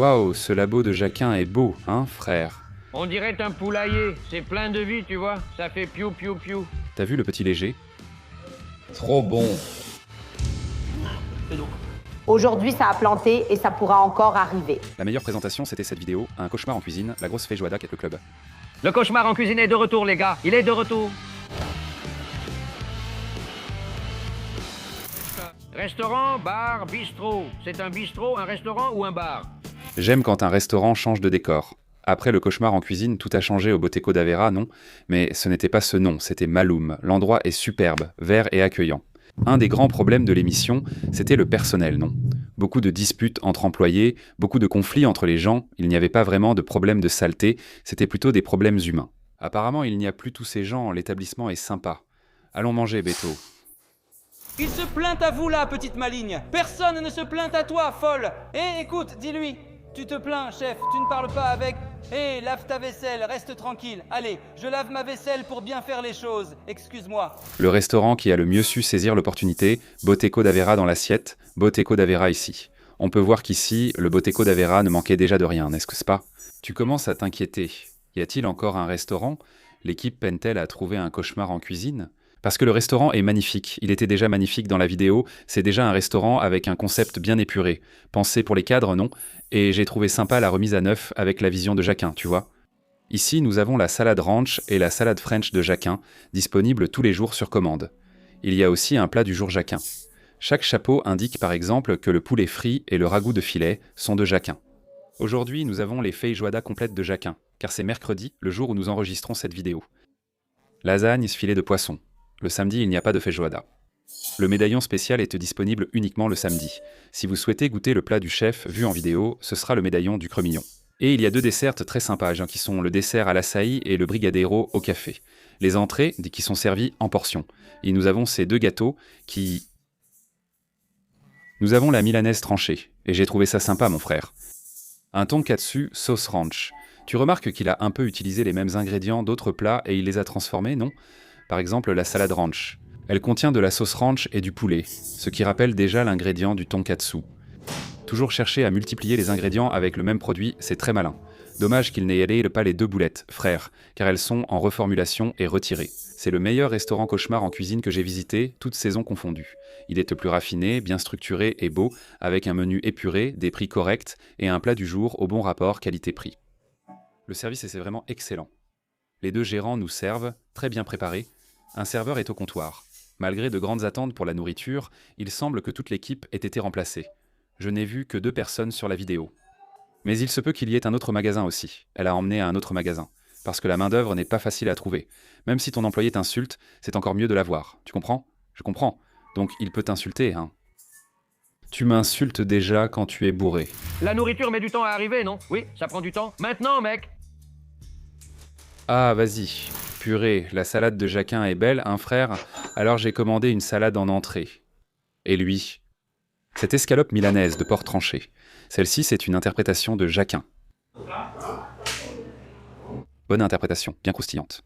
Waouh, ce labo de Jacquin est beau, hein, frère? On dirait un poulailler, c'est plein de vie, tu vois. Ça fait piou piou piou. T'as vu le petit léger? Trop bon. Aujourd'hui, ça a planté et ça pourra encore arriver. La meilleure présentation, c'était cette vidéo, un cauchemar en cuisine, la grosse fée Joada quitte le club. Le cauchemar en cuisine est de retour, les gars. Il est de retour. Restaurant, bar, bistrot. C'est un bistrot, un restaurant ou un bar? J'aime quand un restaurant change de décor. Après le cauchemar en cuisine, tout a changé au Boteco d'Avera, non? Mais ce n'était pas ce nom, c'était Maloum. L'endroit est superbe, vert et accueillant. Un des grands problèmes de l'émission, c'était le personnel, non? Beaucoup de disputes entre employés, beaucoup de conflits entre les gens, il n'y avait pas vraiment de problème de saleté, c'était plutôt des problèmes humains. Apparemment, il n'y a plus tous ces gens, l'établissement est sympa. Allons manger, Beto. Il se plaint à vous là, petite maligne. Personne ne se plaint à toi, folle. Écoute, dis-lui. Tu te plains, chef, tu ne parles pas avec. Lave ta vaisselle, reste tranquille. Allez, je lave ma vaisselle pour bien faire les choses. Excuse-moi. Le restaurant qui a le mieux su saisir l'opportunité, Boteco d'Avera dans l'assiette, Boteco d'Avera ici. On peut voir qu'ici, le Boteco d'Avera ne manquait déjà de rien, n'est-ce pas? Tu commences à t'inquiéter. Y a-t-il encore un restaurant? L'équipe peine-t-elle à trouver un cauchemar en cuisine? Parce que le restaurant est magnifique, il était déjà magnifique dans la vidéo, c'est déjà un restaurant avec un concept bien épuré. Pensé pour les cadres, non? Et j'ai trouvé sympa la remise à neuf avec la vision de Jacquin, tu vois? Ici, nous avons la salade ranch et la salade French de Jacquin, disponibles tous les jours sur commande. Il y a aussi un plat du jour Jacquin. Chaque chapeau indique par exemple que le poulet frit et le ragoût de filet sont de Jacquin. Aujourd'hui, nous avons les feuilles joada complètes de Jacquin, car c'est mercredi, le jour où nous enregistrons cette vidéo. Lasagne, filet de poisson. Le samedi, il n'y a pas de feijoada. Le médaillon spécial est disponible uniquement le samedi. Si vous souhaitez goûter le plat du chef vu en vidéo, ce sera le médaillon du cremignon. Et il y a deux desserts très sympas, qui sont le dessert à l'açaï et le brigadeiro au café. Les entrées, qui sont servies en portions. Et nous avons ces deux gâteaux qui... Nous avons la milanaise tranchée, et j'ai trouvé ça sympa, mon frère. Un tonkatsu sauce ranch. Tu remarques qu'il a un peu utilisé les mêmes ingrédients d'autres plats et il les a transformés, non? Par exemple, la salade ranch. Elle contient de la sauce ranch et du poulet, ce qui rappelle déjà l'ingrédient du tonkatsu. Toujours chercher à multiplier les ingrédients avec le même produit, c'est très malin. Dommage qu'il n'ait pas les deux boulettes, frère, car elles sont en reformulation et retirées. C'est le meilleur restaurant cauchemar en cuisine que j'ai visité, toutes saisons confondues. Il est plus raffiné, bien structuré et beau, avec un menu épuré, des prix corrects et un plat du jour au bon rapport qualité-prix. Le service est vraiment excellent. Les deux gérants nous servent, très bien préparés. Un serveur est au comptoir. Malgré de grandes attentes pour la nourriture, il semble que toute l'équipe ait été remplacée. Je n'ai vu que 2 personnes sur la vidéo. Mais il se peut qu'il y ait un autre magasin aussi. Elle a emmené à un autre magasin. Parce que la main-d'œuvre n'est pas facile à trouver. Même si ton employé t'insulte, c'est encore mieux de l'avoir. Tu comprends? Je comprends. Donc il peut t'insulter, hein. Tu m'insultes déjà quand tu es bourré. La nourriture met du temps à arriver, non? Oui, ça prend du temps. Maintenant, mec! Ah, vas-y. Purée, la salade de Jacquin est belle, hein frère? Alors j'ai commandé une salade en entrée. Et lui? Cette escalope milanaise de porc tranché. Celle-ci, c'est une interprétation de Jacquin. Bonne interprétation, bien croustillante.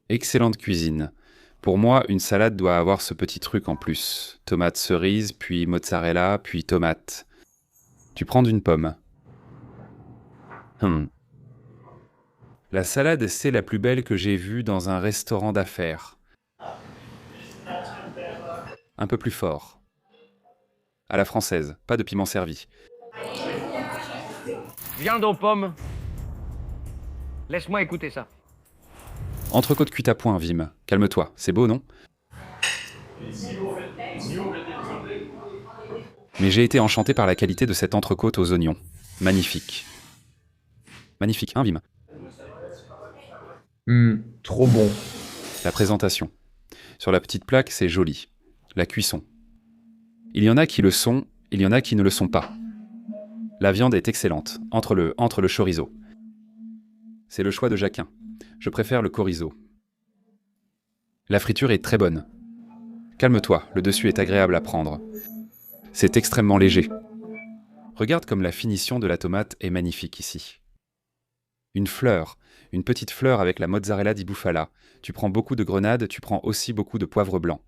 Excellente cuisine. Pour moi, une salade doit avoir ce petit truc en plus. Tomate cerise, puis mozzarella, puis tomate. Tu prends une pomme. La salade, c'est la plus belle que j'ai vue dans un restaurant d'affaires. Un peu plus fort. À la française, pas de piment servi. Viande aux pommes. Laisse-moi écouter ça. Entrecôte cuite à point, Vim. Calme-toi, c'est beau, non? Mais j'ai été enchanté par la qualité de cette entrecôte aux oignons. Magnifique. Magnifique, hein, Vim? Trop bon. La présentation. Sur la petite plaque, c'est joli. La cuisson. Il y en a qui le sont, il y en a qui ne le sont pas. La viande est excellente, entre le chorizo. C'est le choix de Jacquin. Je préfère le chorizo. La friture est très bonne. Calme-toi, le dessus est agréable à prendre. C'est extrêmement léger. Regarde comme la finition de la tomate est magnifique ici. Une petite fleur avec la mozzarella di bufala. Tu prends beaucoup de grenades, tu prends aussi beaucoup de poivre blanc.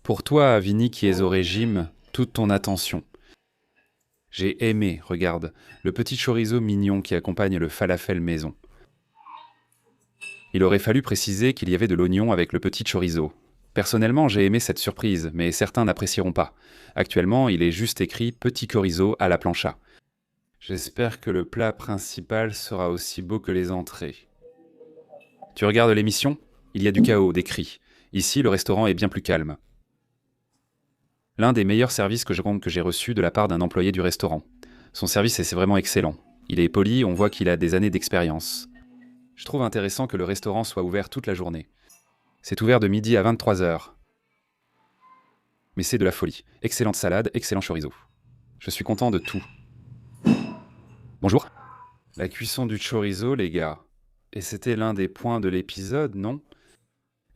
Pour toi, Vini qui es au régime, toute ton attention. J'ai aimé, regarde, le petit chorizo mignon qui accompagne le falafel maison. Il aurait fallu préciser qu'il y avait de l'oignon avec le petit chorizo. Personnellement, j'ai aimé cette surprise, mais certains n'apprécieront pas. Actuellement, il est juste écrit « petit chorizo à la plancha ». J'espère que le plat principal sera aussi beau que les entrées. Tu regardes l'émission ? Il y a du chaos, des cris. Ici, le restaurant est bien plus calme. L'un des meilleurs services que j'ai reçus de la part d'un employé du restaurant. Son service est vraiment excellent. Il est poli, on voit qu'il a des années d'expérience. Je trouve intéressant que le restaurant soit ouvert toute la journée. C'est ouvert de midi à 23h. Mais c'est de la folie. Excellente salade, excellent chorizo. Je suis content de tout. Bonjour. La cuisson du chorizo, les gars. Et c'était l'un des points de l'épisode, non ?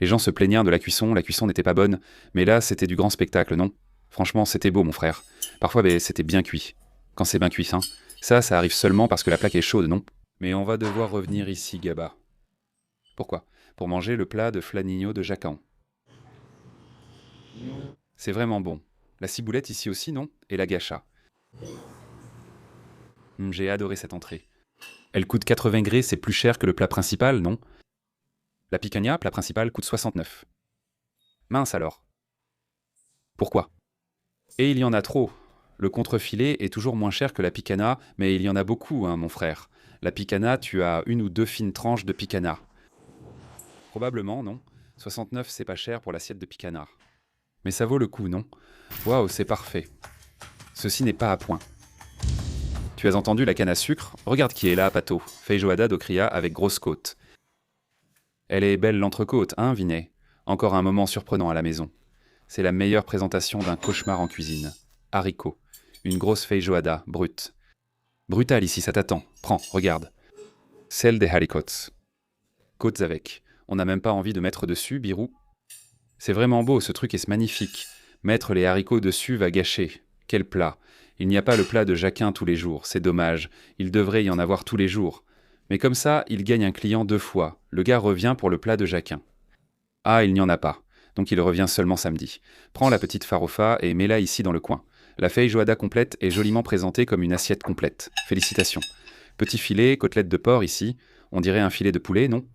Les gens se plaignirent de la cuisson n'était pas bonne, mais là, c'était du grand spectacle, non ? Franchement, c'était beau, mon frère. Parfois, c'était bien cuit. Quand c'est bien cuit, hein. Ça arrive seulement parce que la plaque est chaude, non ? Mais on va devoir revenir ici, Gaba. Pourquoi ? Pour manger le plat de flanigno de Jacan. C'est vraiment bon. La ciboulette ici aussi, non ? Et la gacha. J'ai adoré cette entrée. Elle coûte 80 grés, c'est plus cher que le plat principal, non ? La picanha, plat principal, coûte 69. Mince alors. Pourquoi ? Et il y en a trop. Le contrefilet est toujours moins cher que la picanha, mais il y en a beaucoup, hein, mon frère. La picanha, tu as 1 ou 2 fines tranches de picanha. Probablement, non ? 69, c'est pas cher pour l'assiette de picanha. Mais ça vaut le coup, non ? Waouh, c'est parfait. Ceci n'est pas à point. Tu as entendu la canne à sucre ? Regarde qui est là, Pato. Feijoada d'Ocria avec grosse côte. Elle est belle l'entrecôte, hein, Vinet ? Encore un moment surprenant à la maison. C'est la meilleure présentation d'un cauchemar en cuisine. Haricots. Une grosse feijoada, brute. Brutal ici, ça t'attend. Prends, regarde. Celle des haricots. Côtes avec. On n'a même pas envie de mettre dessus, Birou. C'est vraiment beau, ce truc est magnifique. Mettre les haricots dessus va gâcher. Quel plat. Il n'y a pas le plat de Jacquin tous les jours, c'est dommage. Il devrait y en avoir tous les jours. Mais comme ça, il gagne un client 2 fois. Le gars revient pour le plat de Jacquin. Ah, il n'y en a pas. Donc il revient seulement samedi. Prends la petite farofa et mets-la ici dans le coin. La feijoada complète est joliment présentée comme une assiette complète. Félicitations. Petit filet, côtelette de porc ici. On dirait un filet de poulet, non ?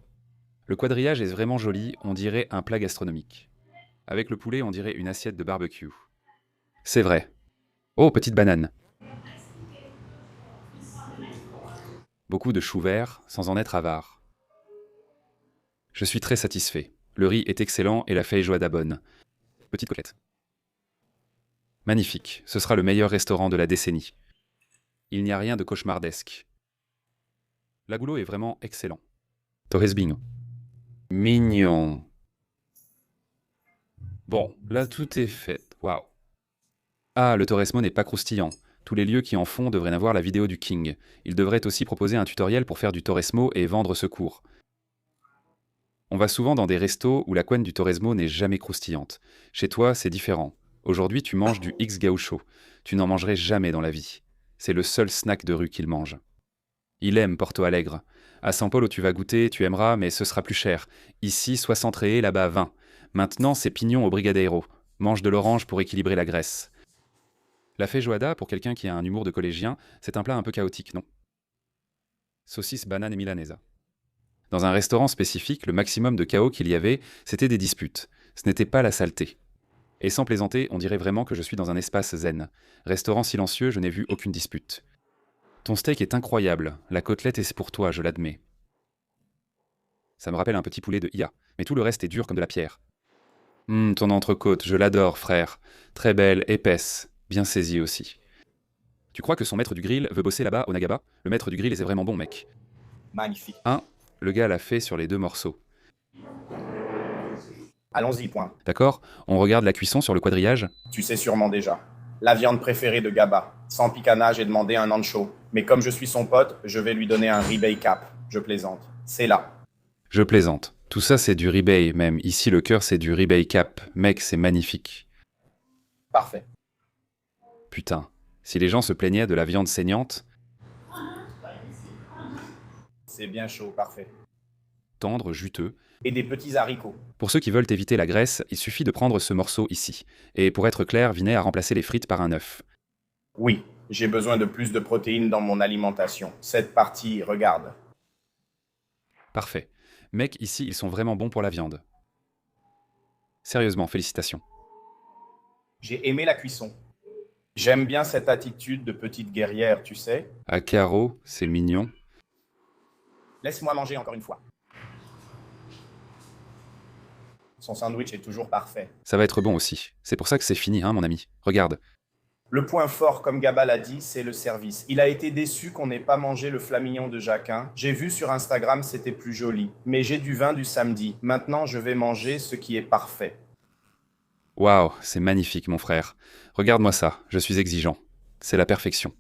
Le quadrillage est vraiment joli, on dirait un plat gastronomique. Avec le poulet, on dirait une assiette de barbecue. C'est vrai. Oh, petite banane. Beaucoup de choux verts, sans en être avare. Je suis très satisfait. Le riz est excellent et la feijoada bonne. Petite côtelette. Magnifique, ce sera le meilleur restaurant de la décennie. Il n'y a rien de cauchemardesque. L'agoulot est vraiment excellent. Torres Bingo. Mignon. Bon, là tout est fait. Waouh. Ah, le Torresmo n'est pas croustillant. Tous les lieux qui en font devraient avoir la vidéo du King. Ils devraient aussi proposer un tutoriel pour faire du Torresmo et vendre ce cours. On va souvent dans des restos où la couenne du Torresmo n'est jamais croustillante. Chez toi, c'est différent. Aujourd'hui, tu manges du X Gaucho. Tu n'en mangerais jamais dans la vie. C'est le seul snack de rue qu'il mange. Il aime Porto Alegre. À San Paulo, tu vas goûter, tu aimeras, mais ce sera plus cher. Ici, 60 réés, là-bas, 20. Maintenant, c'est pignon au Brigadeiro. Mange de l'orange pour équilibrer la graisse. La feijoada, pour quelqu'un qui a un humour de collégien, c'est un plat un peu chaotique, non ? Saucisse, banane et milanesa. Dans un restaurant spécifique, le maximum de chaos qu'il y avait, c'était des disputes. Ce n'était pas la saleté. Et sans plaisanter, on dirait vraiment que je suis dans un espace zen. Restaurant silencieux, je n'ai vu aucune dispute. Ton steak est incroyable. La côtelette est pour toi, je l'admets. Ça me rappelle un petit poulet de Ia, mais tout le reste est dur comme de la pierre. Ton entrecôte, je l'adore, frère. Très belle, épaisse, bien saisie aussi. Tu crois que son maître du grill veut bosser là-bas au Nagaba ? Le maître du grill est vraiment bon, mec. Magnifique. Le gars l'a fait sur les 2 morceaux. Allons-y, point. D'accord ? On regarde la cuisson sur le quadrillage ? Tu sais sûrement déjà. La viande préférée de Gaba. Sans picanha, j'ai demandé un ancho. Mais comme je suis son pote, je vais lui donner un ribeye cap. Je plaisante. C'est là. Je plaisante. Tout ça, c'est du ribeye, même. Ici, le cœur, c'est du ribeye cap. Mec, c'est magnifique. Parfait. Putain. Si les gens se plaignaient de la viande saignante... C'est bien chaud, parfait. tendre, juteux. Et des petits haricots. Pour ceux qui veulent éviter la graisse, il suffit de prendre ce morceau ici. Et pour être clair, Vinay a remplacé les frites par un œuf. Oui, j'ai besoin de plus de protéines dans mon alimentation. Cette partie, regarde. Parfait. Mec, ici, ils sont vraiment bons pour la viande. Sérieusement, félicitations. J'ai aimé la cuisson. J'aime bien cette attitude de petite guerrière, tu sais. À carreau, c'est mignon. Laisse-moi manger encore une fois. Son sandwich est toujours parfait. Ça va être bon aussi. C'est pour ça que c'est fini, hein, mon ami. Regarde. Le point fort, comme Gaba l'a dit, c'est le service. Il a été déçu qu'on n'ait pas mangé le flamignon de Jacquin. J'ai vu sur Instagram, c'était plus joli. Mais j'ai du vin du samedi. Maintenant, je vais manger ce qui est parfait. Waouh, c'est magnifique, mon frère. Regarde-moi ça, je suis exigeant. C'est la perfection.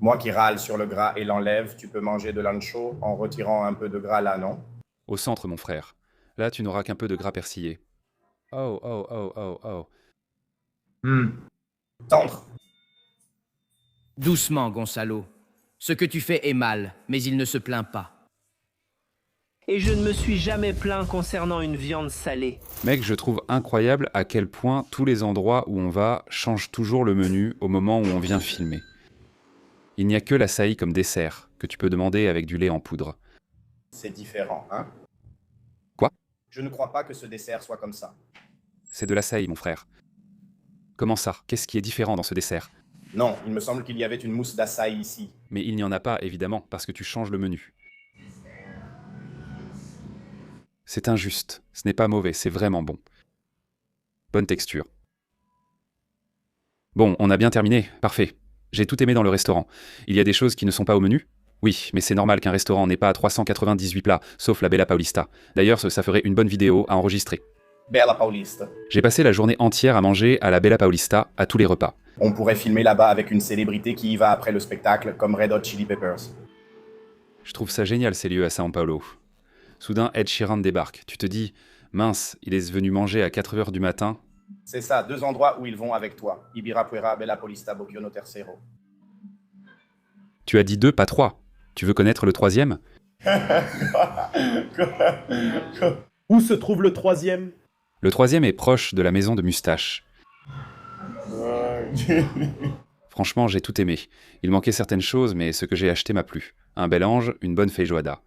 Moi qui râle sur le gras et l'enlève, tu peux manger de l'ancho en retirant un peu de gras là, non? Au centre, mon frère. Là, tu n'auras qu'un peu de gras persillé. Oh, oh, oh, oh, oh. Tendre. Doucement, Gonzalo. Ce que tu fais est mal, mais il ne se plaint pas. Et je ne me suis jamais plaint concernant une viande salée. Mec, je trouve incroyable à quel point tous les endroits où on va changent toujours le menu au moment où on vient filmer. Il n'y a que l'açaï comme dessert, que tu peux demander avec du lait en poudre. C'est différent, hein? Quoi? Je ne crois pas que ce dessert soit comme ça. C'est de l'açaï, mon frère. Comment ça? Qu'est-ce qui est différent dans ce dessert? Non, il me semble qu'il y avait une mousse d'açaï ici. Mais il n'y en a pas, évidemment, parce que tu changes le menu. C'est injuste. Ce n'est pas mauvais, c'est vraiment bon. Bonne texture. Bon, on a bien terminé. Parfait. J'ai tout aimé dans le restaurant. Il y a des choses qui ne sont pas au menu? Oui, mais c'est normal qu'un restaurant n'ait pas 398 plats, sauf la Bella Paulista. D'ailleurs, ça ferait une bonne vidéo à enregistrer. Bella Paulista. J'ai passé la journée entière à manger à la Bella Paulista, à tous les repas. On pourrait filmer là-bas avec une célébrité qui y va après le spectacle, comme Red Hot Chili Peppers. Je trouve ça génial ces lieux à São Paulo. Soudain, Ed Sheeran débarque. Tu te dis, mince, il est venu manger à 4h du matin. C'est ça, 2 endroits où ils vont avec toi. Ibirapuera, Bella Paulista, Boquio Tercero. Tu as dit 2, pas 3. Tu veux connaître le 3e? Où se trouve le 3e? Le 3e est proche de la maison de Moustache. Franchement, j'ai tout aimé. Il manquait certaines choses, mais ce que j'ai acheté m'a plu. Un bel ange, une bonne feijoada.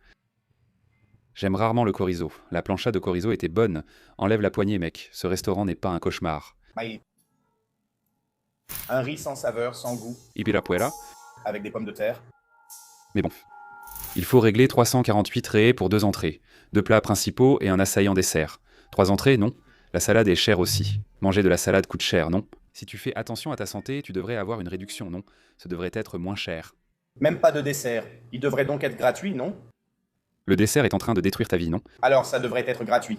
J'aime rarement le chorizo. La plancha de chorizo était bonne. Enlève la poignée, mec. Ce restaurant n'est pas un cauchemar. Maïli. Un riz sans saveur, sans goût, Ibirapuera. avec des pommes de terre. Mais bon. Il faut régler 348 reais pour 2 entrées. 2 plats principaux et un açaï en dessert. 3 entrées, non. La salade est chère aussi. Manger de la salade coûte cher, non. Si tu fais attention à ta santé, tu devrais avoir une réduction, non. Ce devrait être moins cher. Même pas de dessert. Il devrait donc être gratuit, non? Le dessert est en train de détruire ta vie, non? Alors ça devrait être gratuit.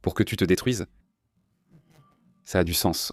Pour que tu te détruises? Ça a du sens.